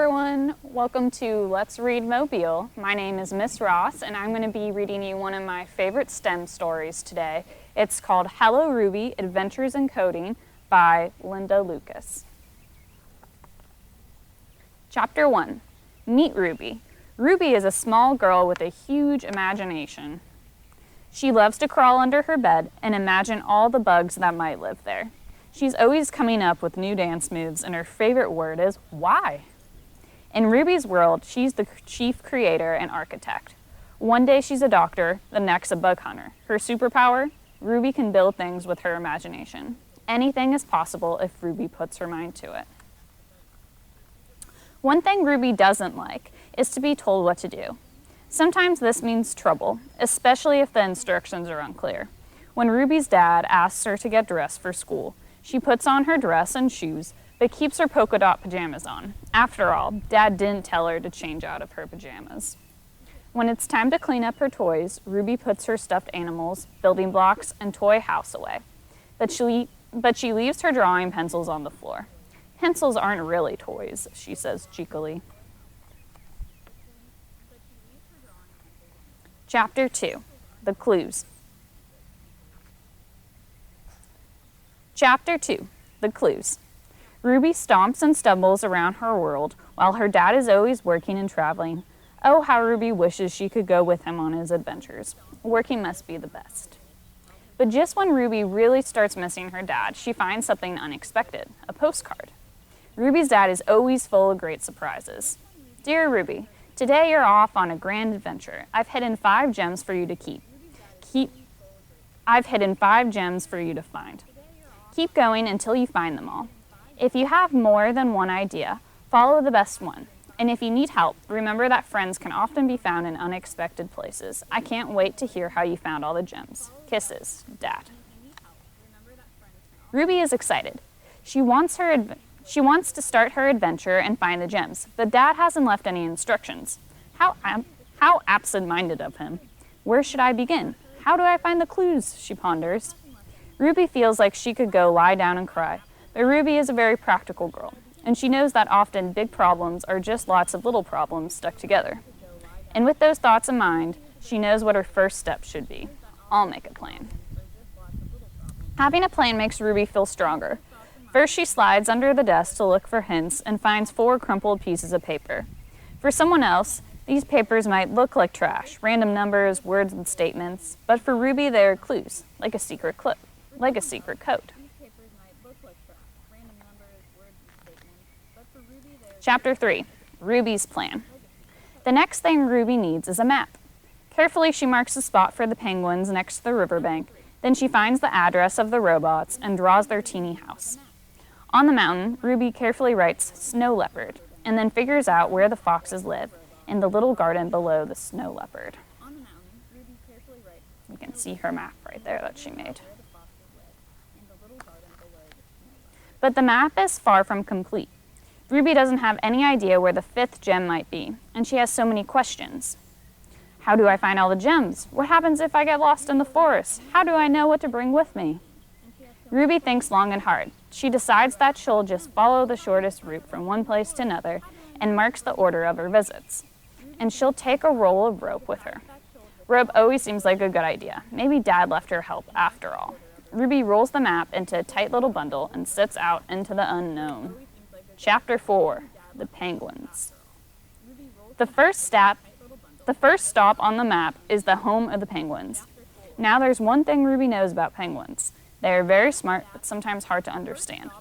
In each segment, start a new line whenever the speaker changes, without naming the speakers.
everyone. Welcome to Let's Read Mobile. My name is Miss Ross, and I'm going to be reading you one of my favorite STEM stories today. It's called Hello Ruby, Adventures in Coding by Linda Liukas. Chapter 1. Meet Ruby. Ruby is a small girl with a huge imagination. She loves to crawl under her bed and imagine all the bugs that might live there. She's always coming up with new dance moves, and her favorite word is why. In Ruby's world, she's the chief creator and architect. One day she's a doctor, the next a bug hunter. Her superpower? Ruby can build things with her imagination. Anything is possible if Ruby puts her mind to it. One thing Ruby doesn't like is to be told what to do. Sometimes this means trouble, especially if the instructions are unclear. When Ruby's dad asks her to get dressed for school, she puts on her dress and shoes, but keeps her polka dot pajamas on. After all, Dad didn't tell her to change out of her pajamas. When it's time to clean up her toys, Ruby puts her stuffed animals, building blocks, and toy house away. But she leaves her drawing pencils on the floor. Pencils aren't really toys, she says cheekily. Chapter 2. The Clues. Chapter 2. The Clues. Ruby stomps and stumbles around her world while her dad is always working and traveling. Oh, how Ruby wishes she could go with him on his adventures. Working must be the best. But just when Ruby really starts missing her dad, she finds something unexpected, a postcard. Ruby's dad is always full of great surprises. Dear Ruby, today you're off on a grand adventure. I've hidden 5 gems for you to keep. I've hidden 5 gems for you to find. Keep going until you find them all. If you have more than one idea, follow the best one. And if you need help, remember that friends can often be found in unexpected places. I can't wait to hear how you found all the gems. Kisses, Dad. Ruby is excited. She wants to start her adventure and find the gems, but Dad hasn't left any instructions. How absent-minded of him. Where should I begin? How do I find the clues? She ponders. Ruby feels like she could go lie down and cry, but Ruby is a very practical girl, and she knows that often big problems are just lots of little problems stuck together. And with those thoughts in mind, she knows what her first step should be. I'll make a plan. Having a plan makes Ruby feel stronger. First, she slides under the desk to look for hints and finds 4 crumpled pieces of paper. For someone else, these papers might look like trash, random numbers, words, and statements, but for Ruby, they are clues, like a secret code. Chapter 3. Ruby's Plan. The next thing Ruby needs is a map. Carefully, she marks a spot for the penguins next to the riverbank. Then she finds the address of the robots and draws their teeny house. On the mountain, Ruby carefully writes snow leopard, and then figures out where the foxes live, in the little garden below the snow leopard. You can see her map right there that she made. But the map is far from complete. Ruby doesn't have any idea where the 5th gem might be, and she has so many questions. How do I find all the gems? What happens if I get lost in the forest? How do I know what to bring with me? Ruby thinks long and hard. She decides that she'll just follow the shortest route from one place to another and marks the order of her visits. And she'll take a roll of rope with her. Rope always seems like a good idea. Maybe Dad left her help after all. Ruby rolls the map into a tight little bundle and sets out into the unknown. Chapter 4. The Penguins. The first stop on the map is the home of the penguins. Now there's one thing Ruby knows about penguins. They are very smart, but sometimes hard to understand.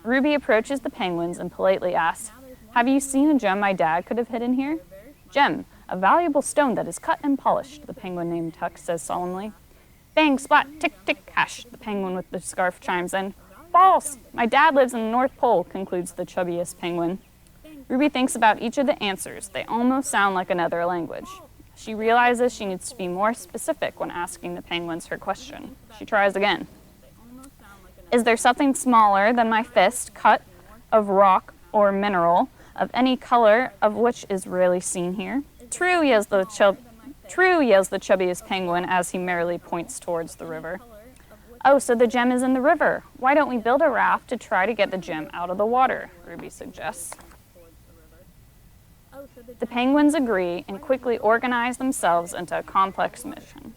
Ruby approaches the penguins and politely asks, "Have you seen a gem my dad could have hidden here?" "Gem, a valuable stone that is cut and polished," the penguin named Tuck says solemnly. "Bang, splat, tick, tick, hash," the penguin with the scarf chimes in. "False! My dad lives in the North Pole," concludes the chubbiest penguin. Ruby thinks about each of the answers. They almost sound like another language. She realizes she needs to be more specific when asking the penguins her question. She tries again. "Is there something smaller than my fist, cut of rock or mineral, of any color of which is rarely seen here?" "True," yells the chubbiest penguin as he merrily points towards the river. "Oh, so the gem is in the river. Why don't we build a raft to try to get the gem out of the water?" Ruby suggests. The penguins agree and quickly organize themselves into a complex mission.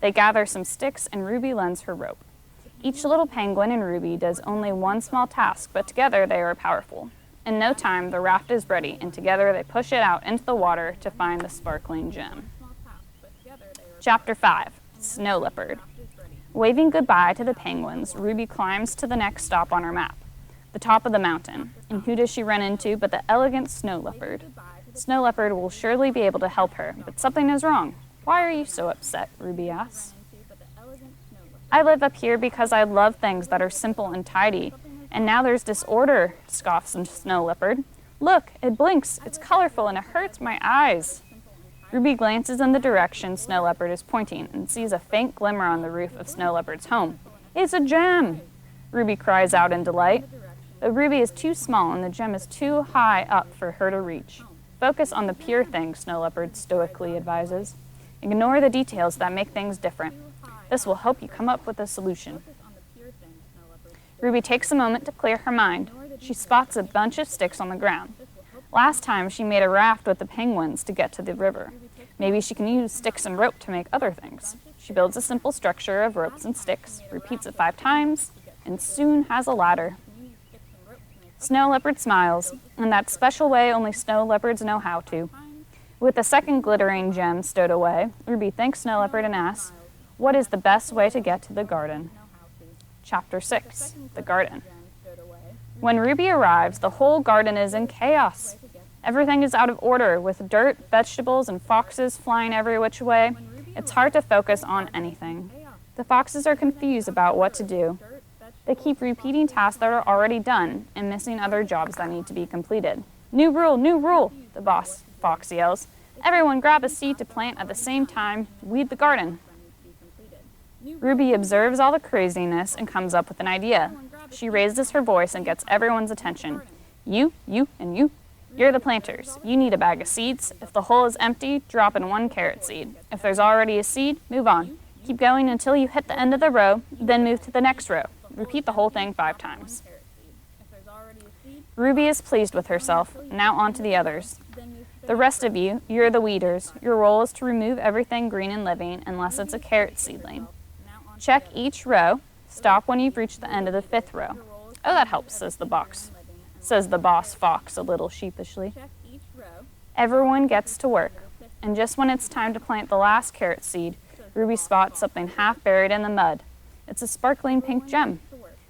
They gather some sticks and Ruby lends her rope. Each little penguin and Ruby does only one small task, but together they are powerful. In no time, the raft is ready, and together they push it out into the water to find the sparkling gem. Chapter 5, Snow Leopard. Waving goodbye to the penguins, Ruby climbs to the next stop on her map, the top of the mountain. And who does she run into but the elegant Snow Leopard? Snow Leopard will surely be able to help her, but something is wrong. Why are you so upset? Ruby asks. I live up here because I love things that are simple and tidy, and now there's disorder, scoffs Snow Leopard. Look, it blinks, it's colorful, and it hurts my eyes. Ruby glances in the direction Snow Leopard is pointing and sees a faint glimmer on the roof of Snow Leopard's home. It's a gem! Ruby cries out in delight. But Ruby is too small and the gem is too high up for her to reach. Focus on the pure thing, Snow Leopard stoically advises. Ignore the details that make things different. This will help you come up with a solution. Ruby takes a moment to clear her mind. She spots a bunch of sticks on the ground. Last time she made a raft with the penguins to get to the river. Maybe she can use sticks and rope to make other things. She builds a simple structure of ropes and sticks, repeats it 5 times, and soon has a ladder. Snow Leopard smiles, in that special way only snow leopards know how to. With the second glittering gem stowed away, Ruby thanks Snow Leopard and asks, what is the best way to get to the garden? Chapter 6, The Garden. When Ruby arrives, the whole garden is in chaos. Everything is out of order, with dirt, vegetables, and foxes flying every which way. It's hard to focus on anything. The foxes are confused about what to do. They keep repeating tasks that are already done and missing other jobs that need to be completed. New rule, the boss fox yells. Everyone grab a seed to plant at the same time. Weed the garden. Ruby observes all the craziness and comes up with an idea. She raises her voice and gets everyone's attention. You, and you. You're the planters. You need a bag of seeds. If the hole is empty, drop in 1 carrot seed. If there's already a seed, move on. Keep going until you hit the end of the row, then move to the next row. Repeat the whole thing 5 times. Ruby is pleased with herself. Now on to the others. The rest of you, you're the weeders. Your role is to remove everything green and living unless it's a carrot seedling. Check each row. Stop when you've reached the end of the 5th row. Oh, that helps, says the boss fox a little sheepishly. Everyone gets to work, and just when it's time to plant the last carrot seed, Ruby spots something half buried in the mud. It's a sparkling pink gem.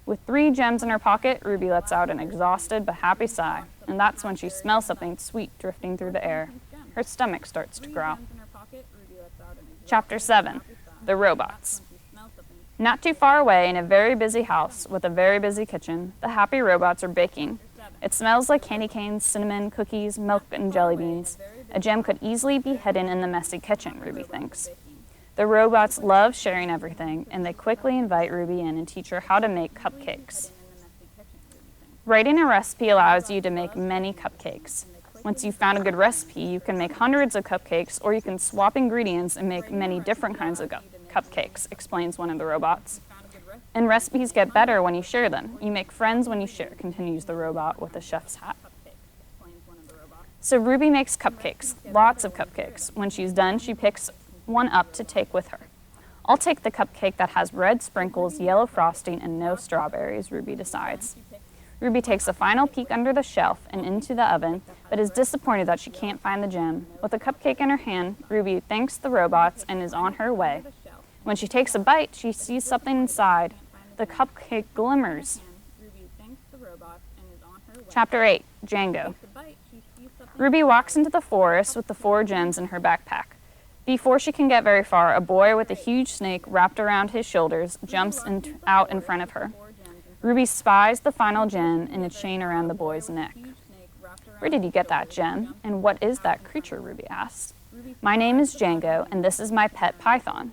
With 3 gems in her pocket, Ruby lets out an exhausted but happy sigh, and that's when she smells something sweet drifting through the air. Her stomach starts to growl. Chapter 7, The Robots. Not too far away, in a very busy house with a very busy kitchen, the happy robots are baking. It smells like candy canes, cinnamon, cookies, milk, and jelly beans. A gem could easily be hidden in the messy kitchen, Ruby thinks. The robots love sharing everything, and they quickly invite Ruby in and teach her how to make cupcakes. Writing a recipe allows you to make many cupcakes. Once you've found a good recipe, you can make hundreds of cupcakes, or you can swap ingredients and make many different kinds of cupcakes, explains one of the robots. And recipes get better when you share them. You make friends when you share, continues the robot with a chef's hat. So Ruby makes cupcakes, lots of cupcakes. When she's done, she picks one up to take with her. I'll take the cupcake that has red sprinkles, yellow frosting, and no strawberries, Ruby decides. Ruby takes a final peek under the shelf and into the oven, but is disappointed that she can't find the gem. With a cupcake in her hand, Ruby thanks the robots and is on her way. When she takes a bite, she sees something inside. The cupcake glimmers. Chapter 8, Django. Ruby walks into the forest with the 4 gems in her backpack. Before she can get very far, a boy with a huge snake wrapped around his shoulders jumps out in front of her. Ruby spies the final gem in a chain around the boy's neck. Where did you get that gem? And what is that creature? Ruby asks. My name is Django, and this is my pet python.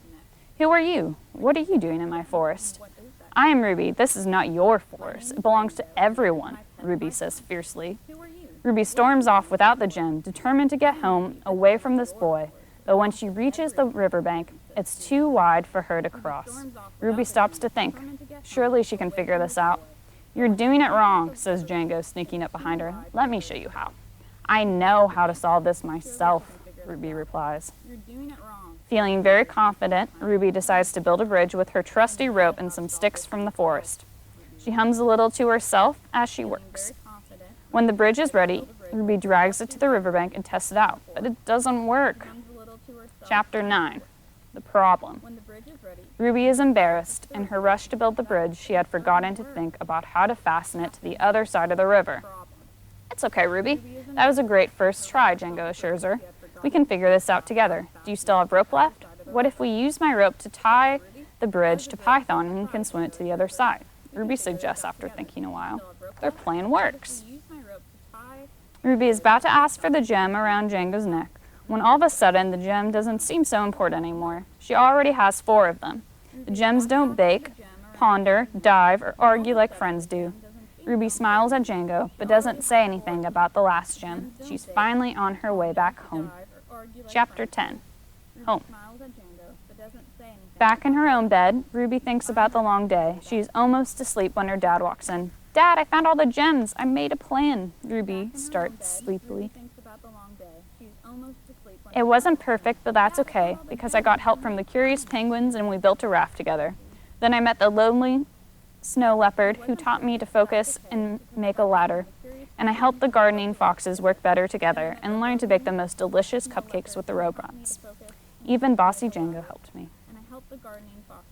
Who are you? What are you doing in my forest? I am Ruby. This is not your forest. It belongs to everyone, Ruby says fiercely. Ruby storms off without the gem, determined to get home, away from this boy. But when she reaches the riverbank, it's too wide for her to cross. Ruby stops to think. Surely she can figure this out. You're doing it wrong, says Django, sneaking up behind her. Let me show you how. I know how to solve this myself, Ruby replies.
You're doing it wrong.
Feeling very confident, Ruby decides to build a bridge with her trusty rope and some sticks from the forest. She hums a little to herself as she works. When the bridge is ready, Ruby drags it to the riverbank and tests it out, but it doesn't work. Chapter 9. The Problem.
When the bridge is ready,
Ruby is embarrassed. In her rush to build the bridge, she had forgotten to think about how to fasten it to the other side of the river. It's okay, Ruby. That was a great first try, Django assures her. We can figure this out together. Do you still have rope left? What if we use my rope to tie the bridge to Python and he can swim it to the other side? Ruby suggests after thinking a while. Their plan works. Ruby is about to ask for the gem around Django's neck, when all of a sudden the gem doesn't seem so important anymore. She already has 4 of them. The gems don't bake, ponder, dive, or argue like friends do. Ruby smiles at Django, but doesn't say anything about the last gem. She's finally on her way back home. Chapter 10. Home. Back in her own bed, Ruby thinks about the long day. She's almost asleep when her dad walks in. Dad, I found all the gems. I made a plan, Ruby starts sleepily. It wasn't perfect, but that's okay, because I got help from the curious penguins and we built a raft together. Then I met the lonely snow leopard who taught me to focus and make a ladder. And I helped the gardening foxes work better together and learned to bake the most delicious cupcakes with the robots. Even bossy Django helped me.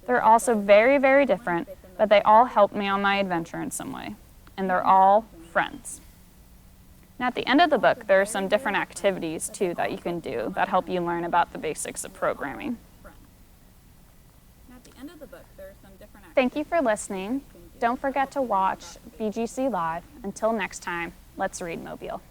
They're also very, very different, but they all helped me on my adventure in some way. And they're all friends. Now at the end of the book, there are some different activities too that you can do that help you learn about the basics of programming. Thank you for listening. Don't forget to watch BGC Live. Until next time, let's read Mobile.